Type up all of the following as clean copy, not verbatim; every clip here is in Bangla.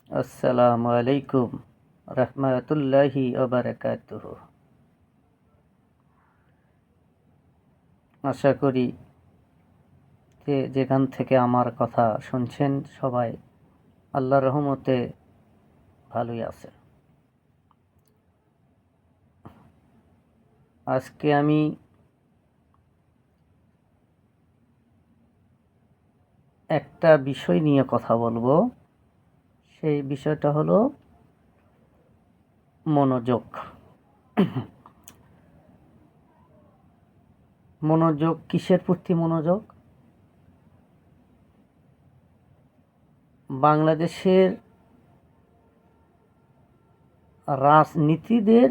আসসালামু আলাইকুম রহমতুল্লাহি ওয়া বারাকাতুহু। আশা করি যেখান থেকে আমার কথা শুনছেন সবাই আল্লাহর রহমতে ভালোই আছে। আজকে আমি একটা বিষয় নিয়ে কথা বলবো। সেই বিষয়টা হলো মনোযোগ। মনোযোগ কিসের প্রতি মনোযোগ? বাংলাদেশের রাজনীতিদের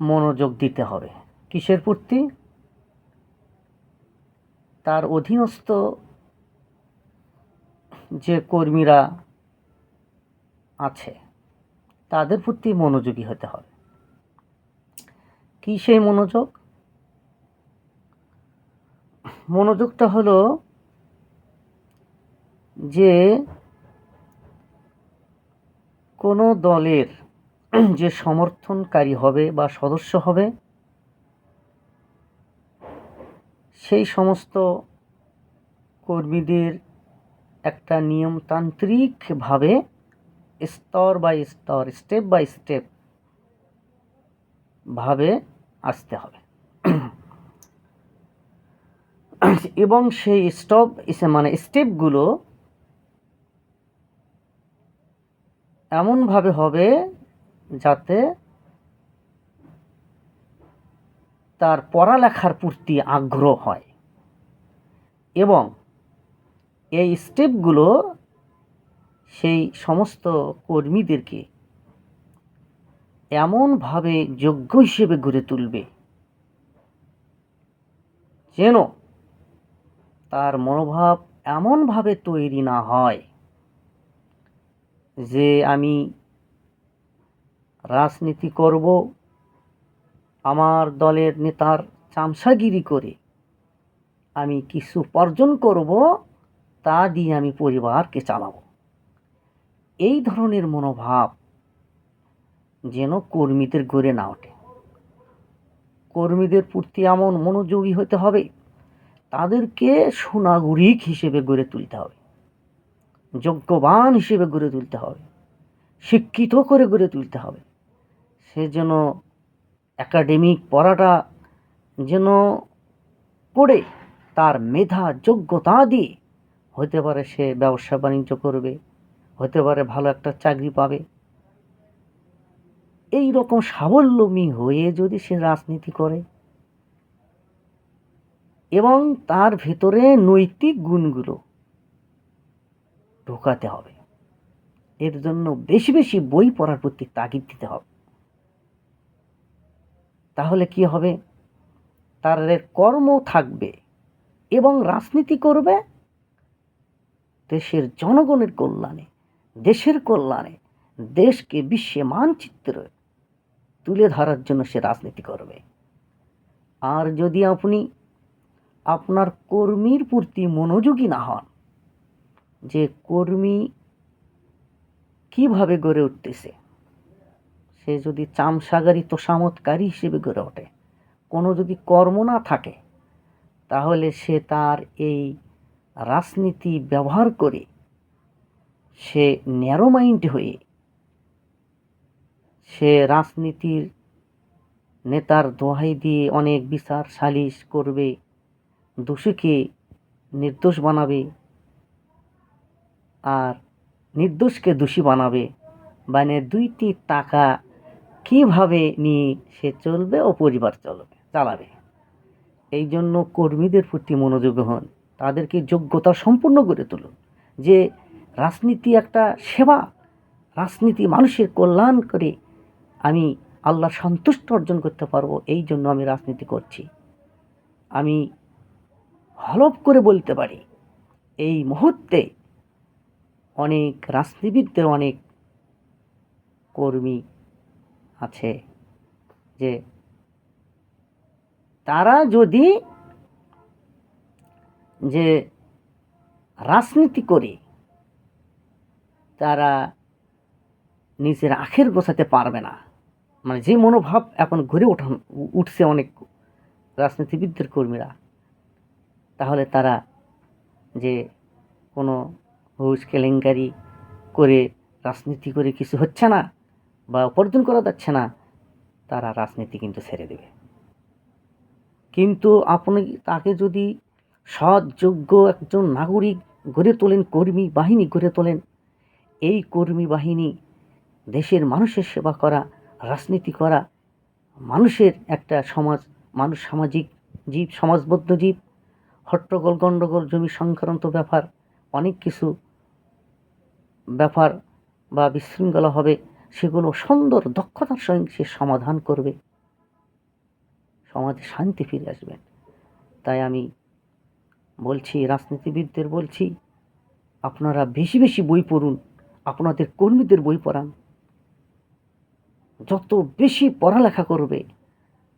মনোযোগ দিতে হবে। কিসের প্রতি? তার অধীনস্থ যে কর্মীরা আছে তাদের প্রতি মনোযোগী হতে হবে। কি সেই মনোযোগ? মনোযোগটা হলো যে কোনো দলের যে সমর্থনকারী হবে বা সদস্য হবে সেই সমস্ত কর্মীদের একটা নিয়মতান্ত্রিকভাবে স্তর বাই স্তর, স্টেপ বাই স্টেপ ভাবে আসতে হবে এবং সেই স্টেপগুলো এমনভাবে হবে যাতে তার পড়ালেখার প্রতি আগ্রহ হয় এবং এই স্টেপগুলো সেই সমস্ত কর্মীদেরকে এমনভাবে যোগ্য হিসেবে গড়ে তুলবে যেন তার মনোভাব এমনভাবে তৈরি না হয় যে আমি রাজনীতি করব, আমার দলের নেতার চামচাগিরি করে আমি কিছু উপার্জন করব, তা দিয়ে আমি পরিবারকে চালাবো। এই ধরনের মনোভাব যেন কর্মীদের গড়ে না ওঠে। কর্মীদের প্রতি এমন মনোযোগী হতে হবে, তাদেরকে সুনাগরিক হিসেবে গড়ে তুলতে হবে, যোগ্যবান হিসেবে গড়ে তুলতে হবে, শিক্ষিত করে গড়ে তুলতে হবে। সে যেন একাডেমিক পড়াটা যেন পড়ে তার মেধা যোগ্যতা দিয়ে হতে পারে সে ব্যবসা বাণিজ্য করবে, হতে পারে ভালো একটা চাকরি পাবে। এই রকম স্বাবলম্বী হয়ে যদি সে রাজনীতি করে এবং তার ভেতরে নৈতিক গুণগুলো ঢোকাতে হবে, এর জন্য বেশি বেশি বই পড়ার প্রতি তাগিদ দিতে হবে। তাহলে কি হবে? তার কর্ম থাকবে এবং রাজনীতি করবে দেশের জনগণের কল্যাণে, দেশের কল্যাণে, দেশকে বিশ্বে মানচিত্রে তুলে ধরার জন্য সে রাজনীতি করবে। আর যদি আপনি আপনার কর্মীর প্রতি মনোযোগী না হন, যে কর্মী কিভাবে গড়ে উঠতেছে, সে যদি চামচাগিরি তোষামতকারী হিসেবে গড়ে ওঠে, কোনো যদি কর্ম না থাকে, তাহলে সে তার এই রাজনীতি ব্যবহার করে সে ন্যারো মাইন্ড হয়ে সে রাজনীতির নেতার দোহাই দিয়ে অনেক বিচার সালিশ করবে, দোষীকে নির্দোষ বানাবে আর নির্দোষকে দোষী বানাবে, মানে দুইটি টাকা কিভাবে নিয়ে সে চলবে ও পরিবার চালাবে। এই জন্য কর্মীদের প্রতি মনোযোগী হন, তাদেরকে যোগ্যতা সম্পূর্ণ করে তুলুন যে রাজনীতি একটা সেবা, রাজনীতি মানুষের কল্যাণ করে আমি আল্লাহর সন্তুষ্ট অর্জন করতে পারবো, এই জন্য আমি রাজনীতি করছি। আমি হলফ করে বলতে পারি এই মুহূর্তে অনেক রাজনীতিবিদদের অনেক কর্মী আছে যে তারা যদি যে রাজনীতি করে তারা নিজের আখের গোছাতে পারবে না, মানে যে মনোভাব এখন ঘুরে উঠছে অনেক রাজনীতিবিদদের কর্মীরা, তাহলে তারা যে কোনো ঘুষ কেলেঙ্কারি করে রাজনীতি করে কিছু হচ্ছে না বা উপার্জন করা যাচ্ছে না, তারা রাজনীতি কিন্তু ছেড়ে দেবে। কিন্তু আপনি তাকে যদি সৎ যোগ্য একজন নাগরিক গড়ে তোলেন, কর্মী বাহিনী গড়ে তোলেন, এই কর্মী বাহিনী দেশের মানুষের সেবা করা, রাজনীতি করা, মানুষের একটা সমাজ, মানুষ সামাজিক জীব, সমাজবদ্ধ জীব, হট্টগোল গণ্ডগোল জমি সংক্রান্ত ব্যাপার, অনেক কিছু ব্যাপার বা বিশৃঙ্খলা হবে, সেগুলো সুন্দর দক্ষতার সঙ্গে সে সমাধান করবে, সমাজে শান্তি ফিরে আসবে। তাই আমি বলছি, রাজনীতিবিদদের বলছি, আপনারা বেশি বেশি বই পড়ুন, আপনাদের কর্মীদের বই পড়ান। যত বেশি পড়ালেখা করবে,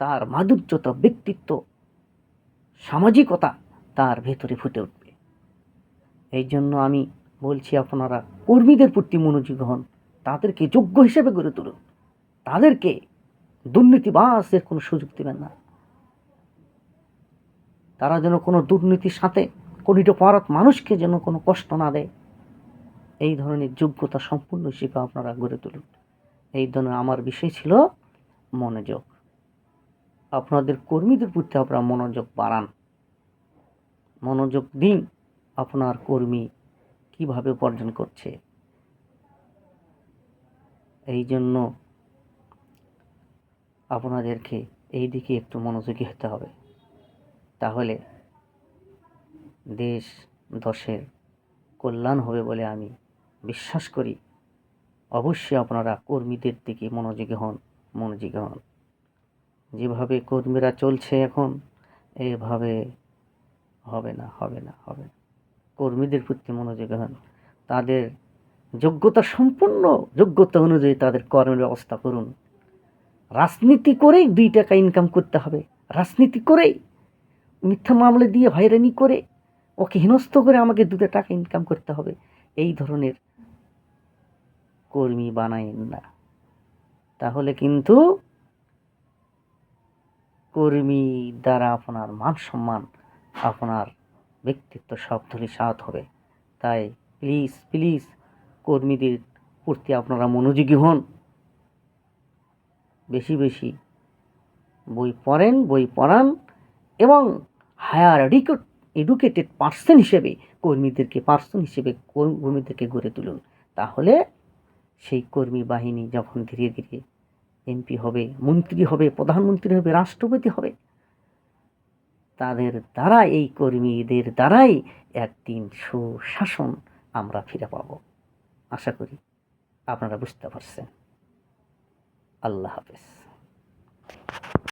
তার মাধুর্যতা, ব্যক্তিত্ব, সামাজিকতা তার ভেতরে ফুটে উঠবে। এই জন্য আমি বলছি, আপনারা কর্মীদের প্রতি মনোযোগী হন, তাদেরকে যোগ্য হিসেবে গড়ে তুলুন, তাদেরকে দুর্নীতিবাজদের কোনো সুযোগ দেবেন না। তারা যেন কোনো দুর্নীতির সাথে কোটিটা পারত মানুষকে যেন কোনো কষ্ট না দেয়, এই ধরনের যোগ্যতা সম্পূর্ণ হিসেবে আপনারা গড়ে তুলুন। এই ধরনের আমার বিষয় ছিল মনোযোগ। আপনাদের কর্মীদের প্রতি আপনারা মনোযোগ বাড়ান, মনোযোগ দিন আপনার কর্মী কিভাবে উপার্জন করছে। এই জন্য আপনাদেরকে এই দিকে একটু মনোযোগী হতে হবে, তাহলে দেশ দশের কল্যাণ হবে বলে আমি বিশ্বাস করি। অবশ্যই আপনারা কর্মীদের দিকে মনোযোগী হন। যেভাবে কর্মীরা চলছে এখন, এভাবে হবে না। কর্মীদের প্রতি মনোযোগী হন, তাদের সম্পূর্ণ যোগ্যতা অনুযায়ী তাদের কর্মের ব্যবস্থা করুন। রাজনীতি করেই 2 টাকা ইনকাম করতে হবে, রাজনীতি করেই মিথ্যা মামলা দিয়ে হয়রানি করে ওকে হেনস্থ করে আমাকে 2 টাকা ইনকাম করতে হবে, এই ধরনের কর্মী বানায়েন না। তাহলে কিন্তু কর্মী দ্বারা আপনার মান সম্মান, আপনার ব্যক্তিত্ব সব ধূলিসাৎ হবে। তাই প্লিজ কর্মীদের প্রতি আপনারা মনোযোগী হন, বেশি বেশি বই পড়েন, বই পড়ান এবং হায়ার এডুকেটেড পার্সন হিসেবে কর্মীদেরকে গড়ে তুলুন। তাহলে সেই কর্মী বাহিনী যখন ধীরে ধীরে এমপি হবে, মন্ত্রী হবে, প্রধানমন্ত্রী হবে, রাষ্ট্রপতি হবে, তাদের দ্বারা, এই কর্মীদের দ্বারাই একদিন সুশাসন আমরা ফিরে পাব। আশা করি আপনারা বুঝতে পারছেন। আল্লাহ হাফেজ।